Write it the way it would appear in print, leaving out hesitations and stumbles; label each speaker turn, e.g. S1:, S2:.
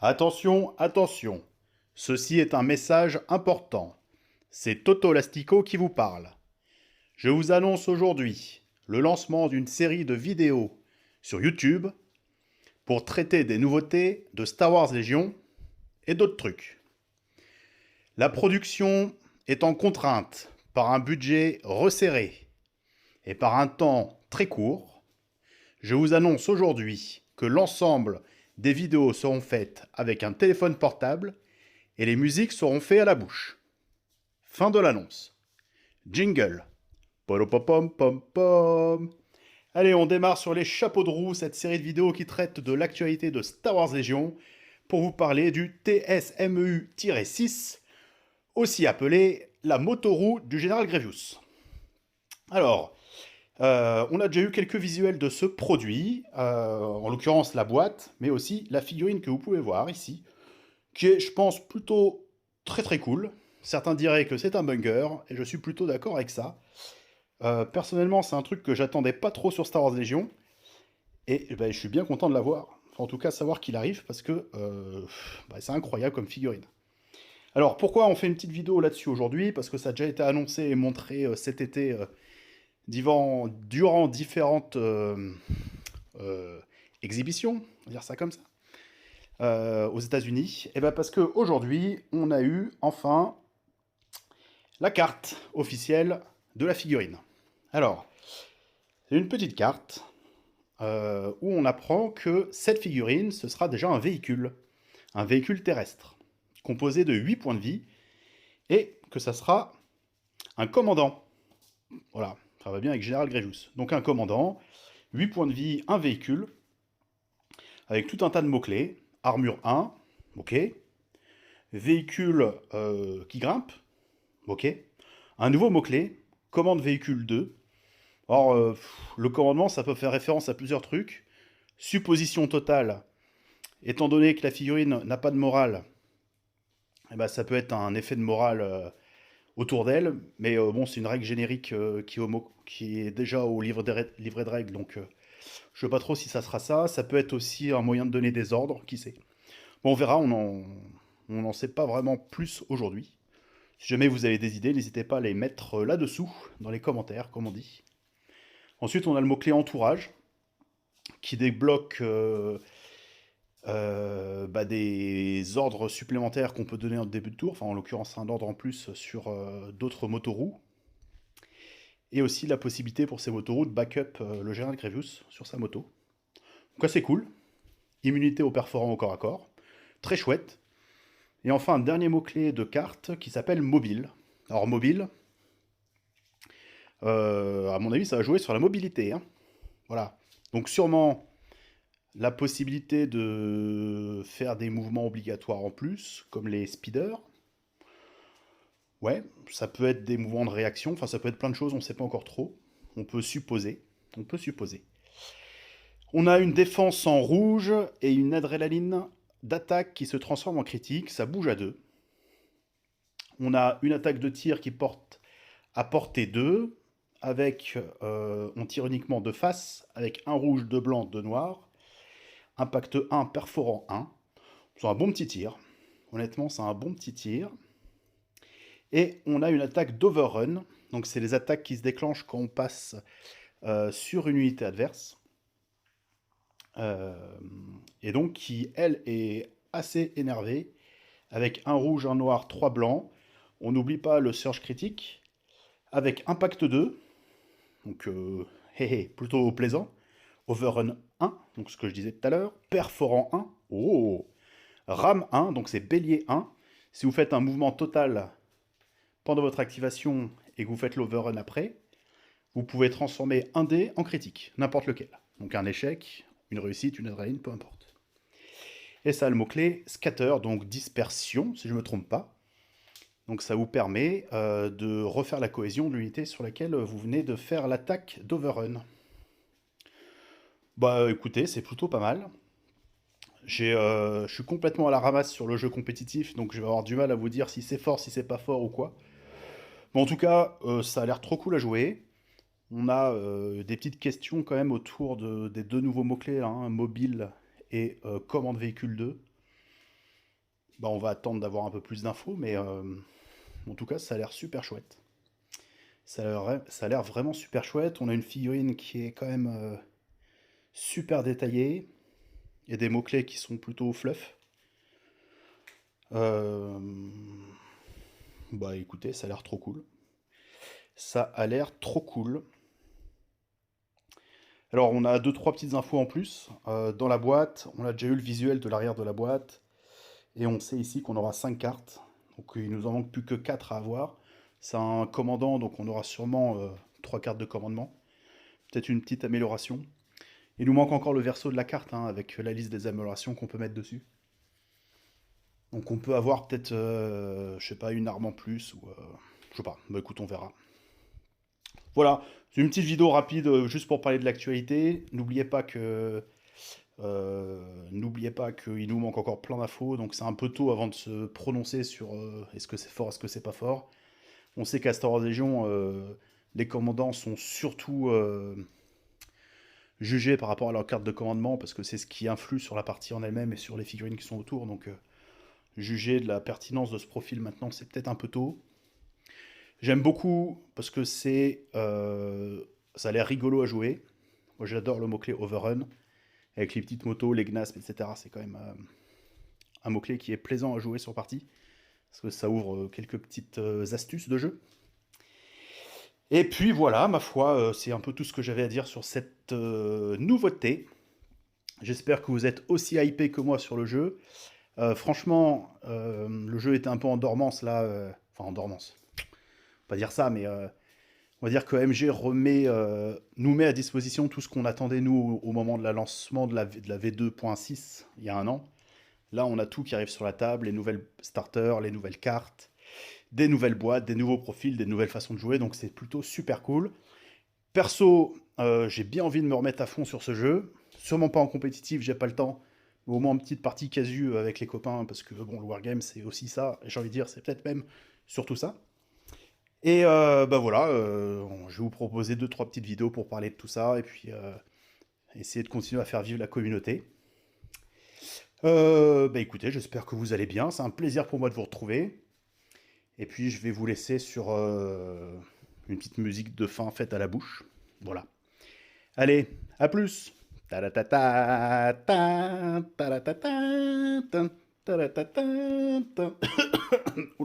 S1: Attention, attention. Ceci est un message important. C'est Toto Lastico qui vous parle. Je vous annonce aujourd'hui le lancement d'une série de vidéos sur YouTube pour traiter des nouveautés de Star Wars Légion et d'autres trucs. La production est en contrainte par un budget resserré et par un temps très court. Je vous annonce aujourd'hui que l'ensemble des vidéos seront faites avec un téléphone portable et les musiques seront faites à la bouche. Fin de l'annonce. Jingle. Polopopom pom pom. Allez, on démarre sur les chapeaux de roue, cette série de vidéos qui traite de l'actualité de Star Wars Légion, pour vous parler du TSMEU-6, aussi appelé la motoroue du général Grievous. Alors, on a déjà eu quelques visuels de ce produit, en l'occurrence la boîte, mais aussi la figurine que vous pouvez voir ici, qui est, je pense, plutôt très très cool. Certains diraient que c'est un banger, et je suis plutôt d'accord avec ça. Personnellement, c'est un truc que j'attendais pas trop sur Star Wars Légion, et ben, je suis bien content de l'avoir. Enfin, en tout cas, savoir qu'il arrive, parce que c'est incroyable comme figurine. Alors, pourquoi on fait une petite vidéo là-dessus aujourd'hui? Parce que ça a déjà été annoncé et montré cet été durant différentes euh, exhibitions, on va dire ça comme ça, aux États-Unis. Et ben parce qu'aujourd'hui, on a eu enfin la carte officielle de la figurine. Alors, c'est une petite carte où on apprend que cette figurine, ce sera déjà un véhicule terrestre, composé de 8 points de vie, et que ça sera un commandant. Voilà, ça va bien avec Général Grievous. Donc un commandant, 8 points de vie, un véhicule, avec tout un tas de mots-clés. Armure 1, ok. Véhicule qui grimpe, ok. Un nouveau mot-clé, commande véhicule 2. Or, le commandement, ça peut faire référence à plusieurs trucs. Supposition totale, étant donné que la figurine n'a pas de morale, eh ben, ça peut être un effet de morale autour d'elle, mais bon, c'est une règle générique qui est déjà au livret de règles, donc je ne sais pas trop si ça sera ça. Ça peut être aussi un moyen de donner des ordres, qui sait. Bon, on verra, on n'en sait pas vraiment plus aujourd'hui. Si jamais vous avez des idées, n'hésitez pas à les mettre là-dessous, dans les commentaires, comme on dit. Ensuite, on a le mot-clé entourage, qui débloque des ordres supplémentaires qu'on peut donner en début de tour, enfin en l'occurrence un ordre en plus sur d'autres motoroues, et aussi la possibilité pour ces motoroues de backup le général Grievous sur sa moto. Donc c'est cool, immunité au perforant au corps à corps, très chouette. Et enfin un dernier mot-clé de carte qui s'appelle mobile. Alors mobile, à mon avis ça va jouer sur la mobilité, hein. Voilà. Donc sûrement la possibilité de faire des mouvements obligatoires en plus, comme les speeders. Ouais, ça peut être des mouvements de réaction, enfin ça peut être plein de choses, on ne sait pas encore trop. On peut supposer. On peut supposer. On a une défense en rouge et une adrénaline d'attaque qui se transforme en critique, ça bouge à 2. On a une attaque de tir qui porte à portée 2, avec, on tire uniquement de face, avec un rouge, deux blancs, deux noirs. Impact 1, perforant 1. C'est un bon petit tir. Honnêtement, c'est un bon petit tir. Et on a une attaque d'overrun. Donc c'est les attaques qui se déclenchent quand on passe sur une unité adverse. Euh, et donc qui, elle, est assez énervée. Avec un rouge, un noir, trois blancs. On n'oublie pas le surge critique. Avec impact 2. Donc plutôt plaisant. Overrun 1, donc ce que je disais tout à l'heure. Perforant 1. Oh, Ram 1, donc c'est bélier 1. Si vous faites un mouvement total pendant votre activation et que vous faites l'overrun après, vous pouvez transformer un dé en critique, n'importe lequel. Donc un échec, une réussite, une adrénaline, peu importe. Et ça a le mot-clé scatter, donc dispersion, si je ne me trompe pas. Donc ça vous permet de refaire la cohésion de l'unité sur laquelle vous venez de faire l'attaque d'overrun. Bah écoutez, c'est plutôt pas mal. Je suis complètement à la ramasse sur le jeu compétitif, donc je vais avoir du mal à vous dire si c'est fort, si c'est pas fort ou quoi. Mais en tout cas, ça a l'air trop cool à jouer. On a des petites questions quand même autour des deux nouveaux mots-clés, hein, mobile et commande véhicule 2. bah, on va attendre d'avoir un peu plus d'infos, mais en tout cas, ça a l'air super chouette. Ça a l'air vraiment super chouette. On a une figurine qui est quand même super détaillée. Il y a des mots-clés qui sont plutôt fluff. Euh, Bah écoutez, ça a l'air trop cool. Ça a l'air trop cool. Alors on a deux trois petites infos en plus. Dans la boîte, on a déjà eu le visuel de l'arrière de la boîte. Et on sait ici qu'on aura 5 cartes. Donc il nous en manque plus que 4 à avoir. C'est un commandant, donc on aura sûrement 3 cartes de commandement. Peut-être une petite amélioration. Il nous manque encore le verso de la carte, hein, avec la liste des améliorations qu'on peut mettre dessus. Donc on peut avoir peut-être, je sais pas, une arme en plus, ou je sais pas, bah écoute, on verra. Voilà, c'est une petite vidéo rapide juste pour parler de l'actualité. N'oubliez pas qu'il nous manque encore plein d'infos, donc c'est un peu tôt avant de se prononcer sur est-ce que c'est fort, est-ce que c'est pas fort. On sait qu'à Star Wars Légion, les commandants sont surtout jugés par rapport à leur carte de commandement, parce que c'est ce qui influe sur la partie en elle-même et sur les figurines qui sont autour, donc juger de la pertinence de ce profil maintenant, c'est peut-être un peu tôt. J'aime beaucoup parce que ça a l'air rigolo à jouer. Moi j'adore le mot-clé overrun, avec les petites motos, les gnasps, etc. C'est quand même un mot-clé qui est plaisant à jouer sur partie, parce que ça ouvre quelques petites astuces de jeu. Et puis voilà, ma foi, c'est un peu tout ce que j'avais à dire sur cette nouveauté. J'espère que vous êtes aussi hypé que moi sur le jeu. Franchement, le jeu était un peu en dormance là. Enfin, en dormance. Pas dire ça, mais on va dire que MG nous met à disposition tout ce qu'on attendait nous au moment de la lancement de la V2.6 il y a un an. Là, on a tout qui arrive sur la table, les nouvelles starters, les nouvelles cartes, des nouvelles boîtes, des nouveaux profils, des nouvelles façons de jouer, donc c'est plutôt super cool. Perso, j'ai bien envie de me remettre à fond sur ce jeu. Sûrement pas en compétitif, j'ai pas le temps. Mais au moins une petite partie casu avec les copains, parce que bon, le Wargame c'est aussi ça. J'ai envie de dire, c'est peut-être même surtout ça. Et bah voilà, je vais vous proposer deux trois petites vidéos pour parler de tout ça et puis essayer de continuer à faire vivre la communauté. Bah écoutez, j'espère que vous allez bien. C'est un plaisir pour moi de vous retrouver. Et puis je vais vous laisser sur une petite musique de fin faite à la bouche. Voilà. Allez, à plus. Ta-da-ta-ta, ta, ta-da-ta-ta, ta, ta-da-ta-ta, ta. Oula.